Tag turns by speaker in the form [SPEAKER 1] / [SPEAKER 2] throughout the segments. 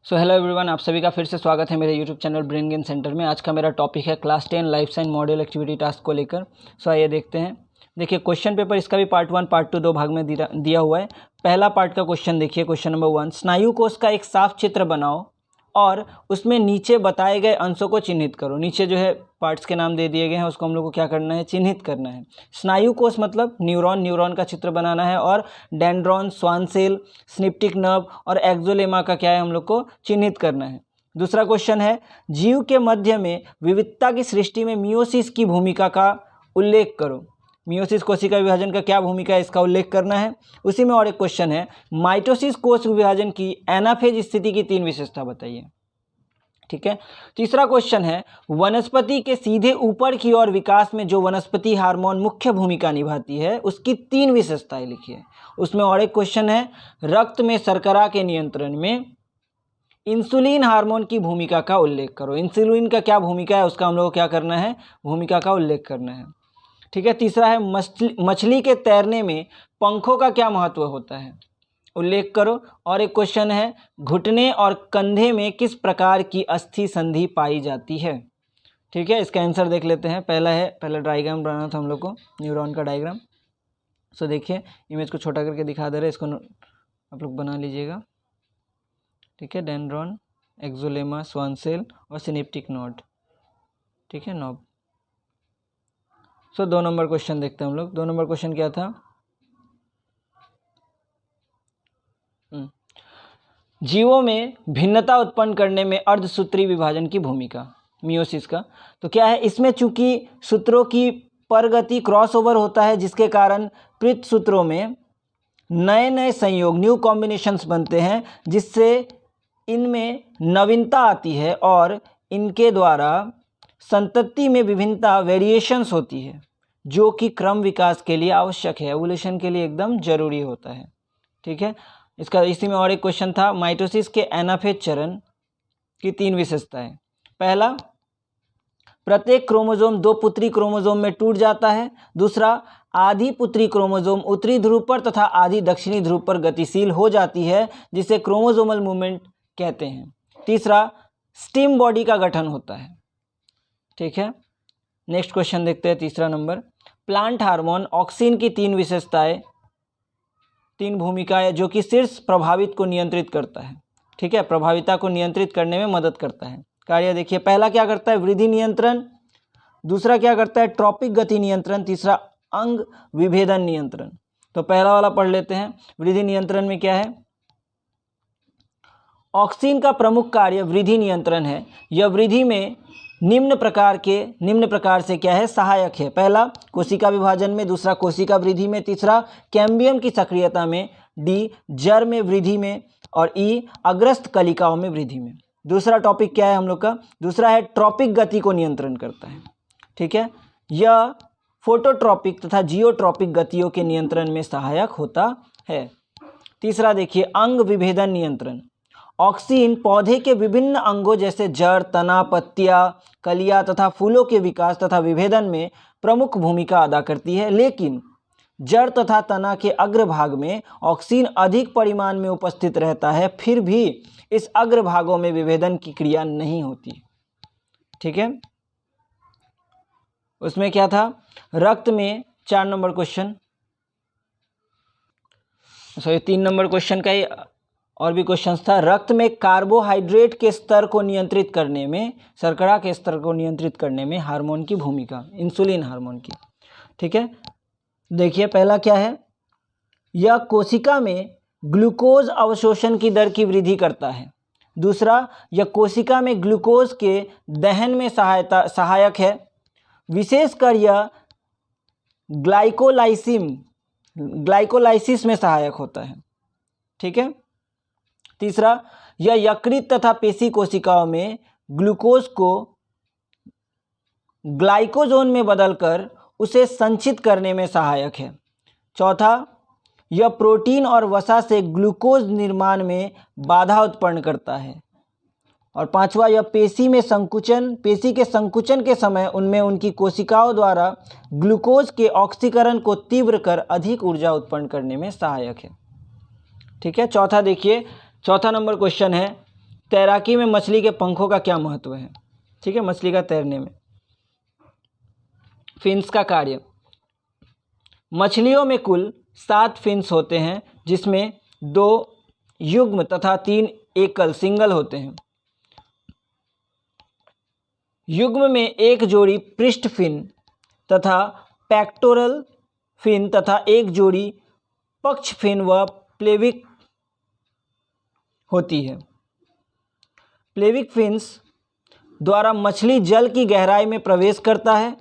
[SPEAKER 1] So hello everyone, आप सभी का फिर से स्वागत है मेरे YouTube channel brain gain centre में। आज का मेरा टॉपिक है class 10 life science model activity task को लेकर। सो आइए देखते हैं। देखिए क्वेश्चन पेपर इसका भी पार्ट 1 पार्ट 2 दो भाग में दिया हुआ है। पहला पार्ट का क्वेश्चन देखिए, क्वेश्चन नंबर 1, स्नायु कोश का एक साफ चित्र बनाओ और उसमें नीचे बताए गए अंशों को चिन्हित करो। नीचे जो है पार्ट्स के नाम दे दिए गए हैं, उसको हम लोग को क्या करना है, चिन्हित करना है। स्नायु कोश मतलब न्यूरॉन का चित्र बनाना है, और dendron, Schwann cell, synaptic nerve और एक्सोलेमा का क्या है, हम लोग को चिन्हित करना है। दूसरा क्वेश्चन है, जीव के मध्य में विविधता की सृष्टि में मियोसिस की भूमिका का उल्लेख करो। मियोसिस कोशिका विभाजन का क्या भूमिका है, इसका उल्लेख करना है। उसी में और एक क्वेश्चन है, माइटोसिस कोश विभाजन की एनाफेज स्थिति की 3 विशेषता बताइए। ठीक है। तीसरा क्वेश्चन है, वनस्पति के सीधे ऊपर की ओर विकास में जो वनस्पति हार्मोन मुख्य भूमिका निभाती है उसकी 3 विशेषताएं लिखिए। उसमें और एक क्वेश्चन है, रक्त में शर्करा के नियंत्रण में इंसुलिन हार्मोन की भूमिका का उल्लेख करो। इंसुलिन का क्या भूमिका है, उसका हम लोग को क्या करना है, भूमिका का उल्लेख करना है। ठीक है। तीसरा है, मछली के तैरने में पंखों का क्या महत्व होता है, उल्लेख करो। और एक क्वेश्चन है, घुटने और कंधे में किस प्रकार की अस्थि संधि पाई जाती है। ठीक है, इसका आंसर देख लेते हैं। पहला डायग्राम बनाना था हम लोग को, न्यूरॉन का डायग्राम। सो देखिए, इमेज को छोटा करके दिखा दे रहे हैं, इसको आप लोग बना लीजिएगा। ठीक है, डेंड्रॉन, एक्सोलेमा, स्वान सेल और सिनेप्टिक नोड। ठीक है, नॉब। सो 2 नंबर क्वेश्चन देखते हैं हम लोग। 2 नंबर क्वेश्चन क्या था, जीवों में भिन्नता उत्पन्न करने में अर्धसूत्री विभाजन की भूमिका, मियोसिस का। तो क्या है, इसमें चूंकि सूत्रों की परगति क्रॉसओवर होता है, जिसके कारण पृथ सूत्रों में नए नए संयोग, न्यू कॉम्बिनेशंस बनते हैं, जिससे इनमें नवीनता आती है और इनके द्वारा संतति में विभिन्नता, वेरिएशंस होती है, जो कि क्रम विकास के लिए आवश्यक है, एवोल्यूशन के लिए एकदम जरूरी होता है। ठीक है। इसी में और एक क्वेश्चन था, माइटोसिस के एनाफेज चरण की 3 विशेषताएं। पहला, प्रत्येक क्रोमोसोम 2 पुत्री क्रोमोसोम में टूट जाता है। दूसरा, आधी पुत्री क्रोमोसोम उत्तरी ध्रुव पर तथा आधी दक्षिणी ध्रुव पर गतिशील हो जाती है, जिसे क्रोमोसोमल मूवमेंट कहते हैं। तीसरा, स्टिम बॉडी का गठन होता है। ठीक है। नेक्स्ट क्वेश्चन देखते हैं, तीसरा नंबर, प्लांट हार्मोन ऑक्सिन की 3 विशेषताएं, 3 भूमिकाएं जो कि शीर्ष प्रभावित को नियंत्रित करता है। ठीक है, प्रभाविता को नियंत्रित करने में मदद करता है। कार्य देखिए, पहला क्या करता है, वृद्धि नियंत्रण। दूसरा क्या करता है, ट्रॉपिक गति नियंत्रण। तीसरा, अंग विभेदन नियंत्रण। तो पहला वाला पढ़ लेते हैं। वृद्धि नियंत्रण में क्या है, ऑक्सिन का प्रमुख कार्य वृद्धि नियंत्रण है। यह वृद्धि में निम्न प्रकार से क्या है, सहायक है। पहला, कोशिका विभाजन में। दूसरा, कोशिका वृद्धि में। तीसरा, कैम्बियम की सक्रियता में। डी, जड़ में वृद्धि में। और ई, अग्रस्त कलिकाओं में वृद्धि में। दूसरा टॉपिक क्या है हम लोग का, दूसरा है ट्रॉपिक गति को नियंत्रण करता है। ठीक है, यह फोटोट्रॉपिक तथा जियोट्रॉपिक गतियों के नियंत्रण में सहायक होता है। तीसरा देखिए, अंग विभेदन नियंत्रण। ऑक्सिन पौधे के विभिन्न अंगों जैसे जड़, तना, पत्तियां, कलियां तथा फूलों के विकास तथा विभेदन में प्रमुख भूमिका अदा करती है, लेकिन जड़ तथा तना के अग्रभाग में ऑक्सिन अधिक परिमाण में उपस्थित रहता है, फिर भी इस अग्रभागों में विभेदन की क्रिया नहीं होती। ठीक है, उसमें क्या था, रक्त में 4 number question, sorry 3 number question का ही और भी क्वेश्चन था। रक्त में कार्बोहाइड्रेट के स्तर को नियंत्रित करने में, शर्करा के स्तर को नियंत्रित करने में हार्मोन की भूमिका, इंसुलिन हार्मोन की। ठीक है, देखिए पहला क्या है, यह कोशिका में ग्लूकोज अवशोषण की दर की वृद्धि करता है। दूसरा, यह कोशिका में ग्लूकोज के दहन में सहायक है, विशेषकर यह ग्लाइकोलाइसिस में सहायक होता है। ठीक है। तीसरा, यह यकृत तथा पेशी कोशिकाओं में ग्लूकोज को ग्लाइकोजोन में बदलकर उसे संचित करने में सहायक है। चौथा, यह प्रोटीन और वसा से ग्लूकोज निर्माण में बाधा उत्पन्न करता है। और पांचवा, यह पेशी के संकुचन के समय उनमें उनकी कोशिकाओं द्वारा ग्लूकोज के ऑक्सीकरण को तीव्र कर अधिक ऊर्जा उत्पन्न करने में सहायक है। ठीक है, चौथा देखिए, चौथा नंबर क्वेश्चन है, तैराकी में मछली के पंखों का क्या महत्व है? ठीक है, मछली का तैरने में फिन्स का कार्य। मछलियों में कुल 7 फिन्स होते हैं, जिसमें 2 युग्म तथा 3 एकल सिंगल होते हैं। युग्म में एक जोड़ी पृष्ठ फिन तथा पेक्टोरल फिन तथा एक जोड़ी पक्ष फिन व प्लेविक होती है। प्लेविक फिन्स द्वारा मछली जल की गहराई में प्रवेश करता है।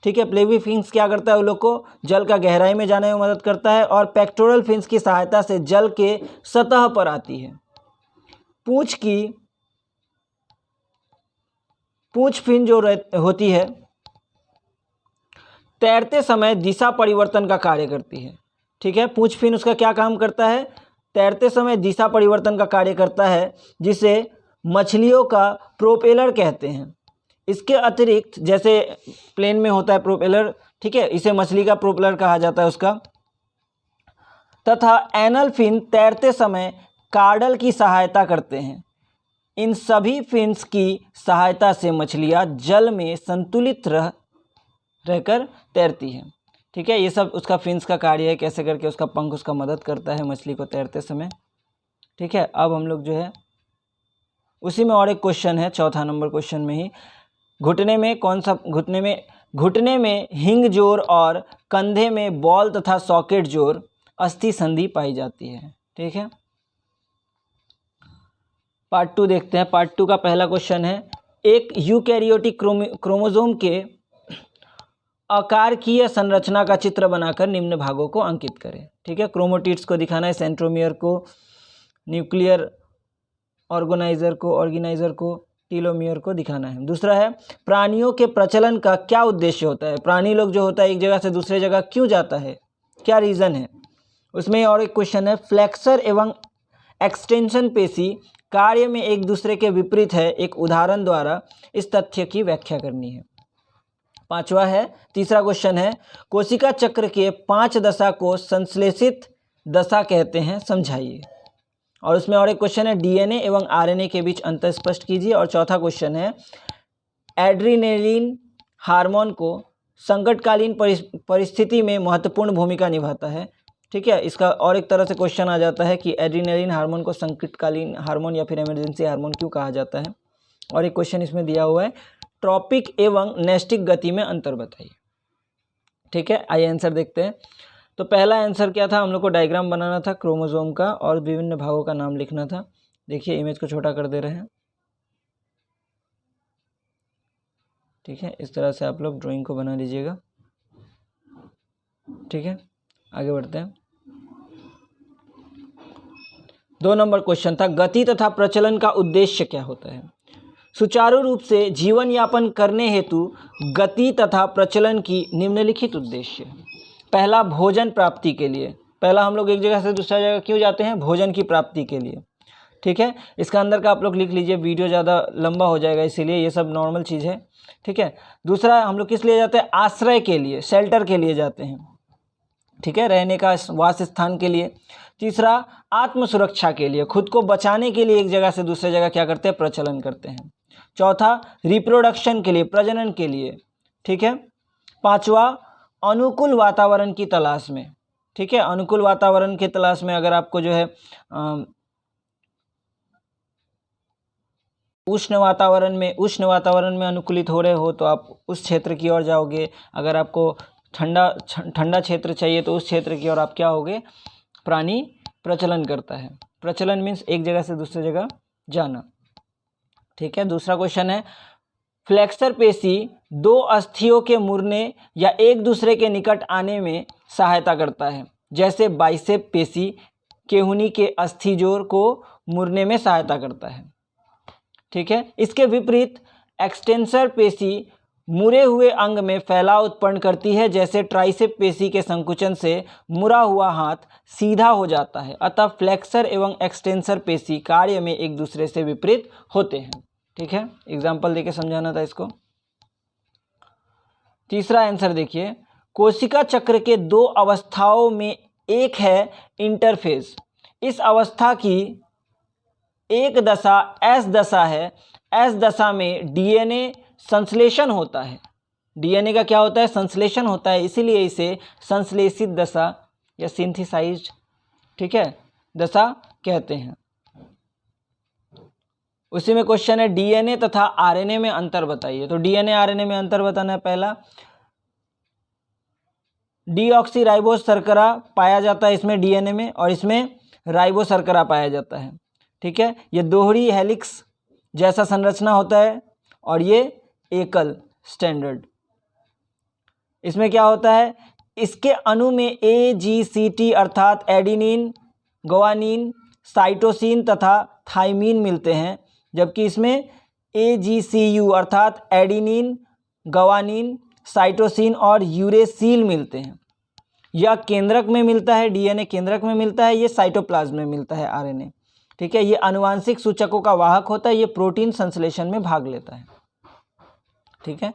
[SPEAKER 1] ठीक है, प्लेविक फिन्स क्या करता है, उन लोग को जल का गहराई में जाने में मदद करता है और पेक्टोरल फिन्स की सहायता से जल के सतह पर आती है। पूंछ फिन जो होती है, तैरते समय दिशा परिवर्तन का कार्य करती है। ठीक है, पूंछ फिन उसका क्या काम करता है, तैरते समय दिशा परिवर्तन का कार्य करता है, जिसे मछलियों का प्रोपेलर कहते हैं। इसके अतिरिक्त जैसे प्लेन में होता है प्रोपेलर, ठीक है, इसे मछली का प्रोपेलर कहा जाता है उसका। तथा एनल फिन तैरते समय कार्डल की सहायता करते हैं। इन सभी फिन्स की सहायता से मछलियां जल में संतुलित रहकर तैरती हैं। ठीक है, ये सब उसका फिन्स का कार्य है, कैसे करके उसका पंख उसका मदद करता है मछली को तैरते समय। ठीक है, अब हम लोग जो है उसी में और एक क्वेश्चन है, चौथा नंबर क्वेश्चन में ही, घुटने में हिंग जोर और कंधे में बॉल तथा सॉकेट जोर अस्थि संधि पाई जाती है। ठीक है, पार्ट 2 देखते हैं। पार्ट 2 का पहला क्वेश्चन है, एक यूकैरियोटिक क्रोमोसोम के आकारकीय संरचना का चित्र बनाकर निम्न भागों को अंकित करें। ठीक है, क्रोमोटिड्स को दिखाना है, सेंट्रोमियर को, न्यूक्लियर ऑर्गेनाइजर को, टीलोमियर को दिखाना है। दूसरा है, प्राणियों के प्रचलन का क्या उद्देश्य होता है? प्राणी लोग जो होता है एक जगह से दूसरे जगह क्यों जाता है, क्या रीज़न है? उसमें और एक क्वेश्चन है, फ्लेक्सर एवं एक्सटेंशन पेशी कार्य में एक दूसरे के विपरीत है, एक उदाहरण द्वारा इस तथ्य की व्याख्या करनी है। पांचवा है, तीसरा क्वेश्चन है, कोशिका चक्र के 5 दशा को संश्लेषित दशा कहते हैं, समझाइए। और उसमें और एक क्वेश्चन है, डीएनए एवं आरएनए के बीच अंतर स्पष्ट कीजिए। और चौथा क्वेश्चन है, एड्रीनलिन हार्मोन को संकटकालीन परिस्थिति में महत्वपूर्ण भूमिका निभाता है। ठीक है, इसका और एक तरह से क्वेश्चन आ जाता है कि एड्रीनलिन हार्मोन को संकटकालीन हार्मोन या फिर इमरजेंसी हार्मोन क्यों कहा जाता है। और एक क्वेश्चन इसमें दिया हुआ है, ट्रॉपिक एवं नेस्टिक गति में अंतर बताइए। ठीक है, आइए आंसर देखते हैं। तो पहला आंसर क्या था, हम लोग को डायग्राम बनाना था क्रोमोसोम का और विभिन्न भागों का नाम लिखना था। देखिए इमेज को छोटा कर दे रहे हैं। ठीक है, इस तरह से आप लोग ड्राइंग को बना लीजिएगा। ठीक है, आगे बढ़ते हैं। 2 नंबर क्वेश्चन था, गति तथा प्रचलन का उद्देश्य क्या होता है? सुचारू रूप से जीवन यापन करने हेतु गति तथा प्रचलन की निम्नलिखित उद्देश्य। पहला, भोजन प्राप्ति के लिए। पहला, हम लोग एक जगह से दूसरा जगह क्यों जाते हैं? भोजन की प्राप्ति के लिए। ठीक है, इसका अंदर का आप लोग लिख लीजिए, वीडियो ज़्यादा लंबा हो जाएगा इसीलिए, ये सब नॉर्मल चीज़ है। ठीक है, दूसरा, हम लोग किस लिए जाते हैं? आश्रय के लिए, शेल्टर के लिए जाते हैं। ठीक है, रहने का वास स्थान के लिए। तीसरा, आत्म सुरक्षा के लिए, खुद को बचाने के लिए एक जगह से दूसरे जगह क्या करते हैं? प्रचलन करते हैं। चौथा, रिप्रोडक्शन के लिए, प्रजनन के लिए। ठीक है, पांचवा, अनुकूल वातावरण की तलाश में। ठीक है, अनुकूल वातावरण की तलाश में अगर आपको जो है उष्ण वातावरण में अनुकूलित हो रहे हो तो आप उस क्षेत्र की ओर जाओगे। अगर आपको ठंडा क्षेत्र चाहिए तो उस क्षेत्र की ओर आप क्या होगे? प्राणी प्रचलन करता है। प्रचलन मीन्स एक जगह से दूसरी जगह जाना। ठीक है, दूसरा क्वेश्चन है, फ्लेक्सर पेशी 2 अस्थियों के मुड़ने या एक दूसरे के निकट आने में सहायता करता है, जैसे बाइसेप पेशी केहूनी के अस्थि जोड़ को मुड़ने में सहायता करता है। ठीक है, इसके विपरीत एक्सटेंसर पेशी मुड़े हुए अंग में फैलाव उत्पन्न करती है, जैसे ट्राइसेप पेशी के संकुचन से मुड़ा हुआ हाथ सीधा हो जाता है। अतः फ्लेक्सर एवं एक्सटेंसर पेशी कार्य में एक दूसरे से विपरीत होते हैं। ठीक है, एग्जाम्पल देके समझाना था इसको। तीसरा आंसर देखिए, कोशिका चक्र के 2 अवस्थाओं में एक है इंटरफेज। इस अवस्था की एक दशा एस दशा है, एस दशा में डीएनए संश्लेषण होता है। डीएनए का क्या होता है? संश्लेषण होता है, इसीलिए इसे संश्लेषित दशा या सिंथेसाइज्ड, ठीक है, दशा कहते हैं। उसी में क्वेश्चन है डीएनए तथा आरएनए में अंतर बताइए। तो डीएनए आरएनए में अंतर बताना है। पहला, डीऑक्सीराइबोस शर्करा पाया जाता है इसमें डीएनए में, और इसमें राइबो शर्करा पाया जाता है, ठीक है। ये दोहरी हेलिक्स जैसा संरचना होता है और ये एकल स्टैंडर्ड। इसमें क्या होता है? इसके अणु में AGCT अर्थात एडिनिन, ग्वानिन, साइटोसिन तथा थाइमीन मिलते हैं, जबकि इसमें AGCU अर्थात एडिनिन, ग्वानिन, साइटोसिन और यूरेसिल मिलते हैं। यह केंद्रक में मिलता है, डीएनए केंद्रक में मिलता है, ये साइटोप्लाज्म में मिलता है आरएनए, ठीक है। ये आनुवांशिक सूचकों का वाहक होता है, ये प्रोटीन संश्लेषण में भाग लेता है, ठीक है।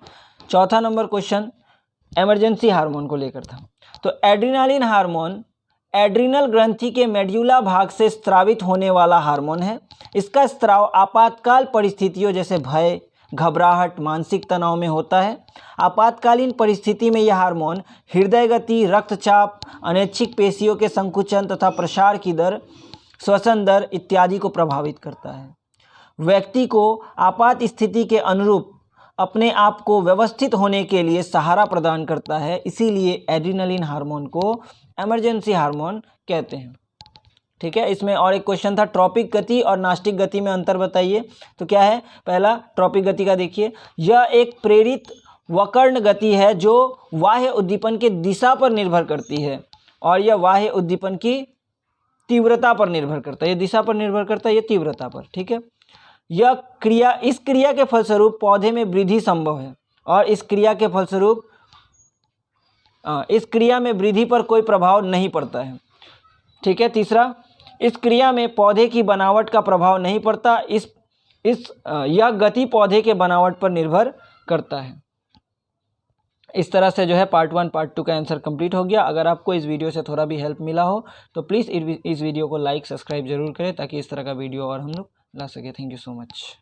[SPEAKER 1] चौथा नंबर क्वेश्चन इमरजेंसी हार्मोन को लेकर था। तो एड्रेनालिन हार्मोन एड्रिनल ग्रंथि के मेड्यूला भाग से स्रावित होने वाला हार्मोन है। इसका स्राव आपातकाल परिस्थितियों जैसे भय, घबराहट, मानसिक तनाव में होता है। आपातकालीन परिस्थिति में यह हार्मोन हृदय गति, रक्तचाप, अनैच्छिक पेशियों के संकुचन तथा प्रसार की दर, श्वसन दर इत्यादि को प्रभावित करता है। व्यक्ति को आपात स्थिति के अनुरूप अपने आप को व्यवस्थित होने के लिए सहारा प्रदान करता है, इसीलिए एड्रेनालिन हार्मोन को इमरजेंसी हार्मोन कहते हैं, ठीक है। इसमें और एक क्वेश्चन था ट्रॉपिक गति और नास्टिक गति में अंतर बताइए। तो क्या है? पहला, ट्रॉपिक गति का देखिए, यह एक प्रेरित वकर्ण गति है जो बाह्य उद्दीपन के दिशा पर निर्भर करती है, और यह बाह्य उद्दीपन की तीव्रता पर निर्भर करता है। ये दिशा पर निर्भर करता है, ये तीव्रता पर, ठीक है। यह क्रिया, इस क्रिया के फलस्वरूप पौधे में वृद्धि संभव है, और इस क्रिया के फलस्वरूप इस क्रिया में वृद्धि पर कोई प्रभाव नहीं पड़ता है, ठीक है। तीसरा, इस क्रिया में पौधे की बनावट का प्रभाव नहीं पड़ता। यह गति पौधे के बनावट पर निर्भर करता है। इस तरह से जो है पार्ट 1 पार्ट 2 का आंसर कंप्लीट हो गया। अगर आपको इस वीडियो से थोड़ा भी हेल्प मिला हो तो प्लीज़ इस वीडियो को लाइक सब्सक्राइब जरूर करें, ताकि इस तरह का वीडियो और हम लोग ला सके। Thank you so much.